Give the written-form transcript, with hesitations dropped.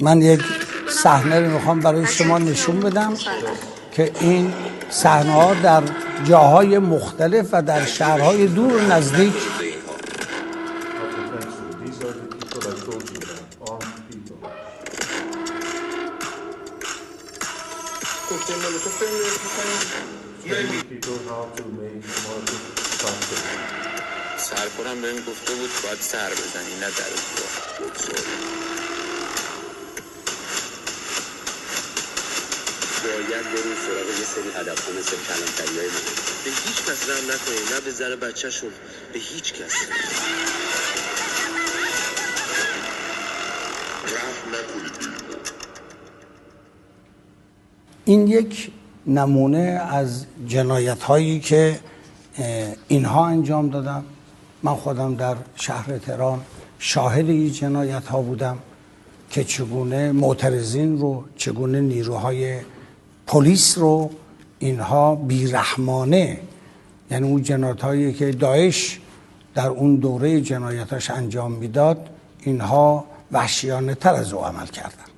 من یک صحنه رو میخوام برای شما نشون بدم که این صحنه ها در جاهای مختلف و در شهرهای دور و نزدیک سرکارم بهم گفته بود باید سر بزنی نه در باید بریم سراغ یه سری هدف‌ها مثل کلانتری‌های من. به هیچ کس رحم نکنید، نه به زن بچه‌شون، به هیچ کس رحم نکنید. این یک نمونه از جنایت هایی که اینها انجام دادم. من خودم در شهر تهران شاهد این جنایت ها بودم که چگونه معترضین رو، چگونه نیروهای پلیس رو اینها بیرحمانه، یعنی اون جنایت هایی که داعش در اون دوره جنایتاش انجام میداد، اینها وحشیانه تر از او عمل کردن.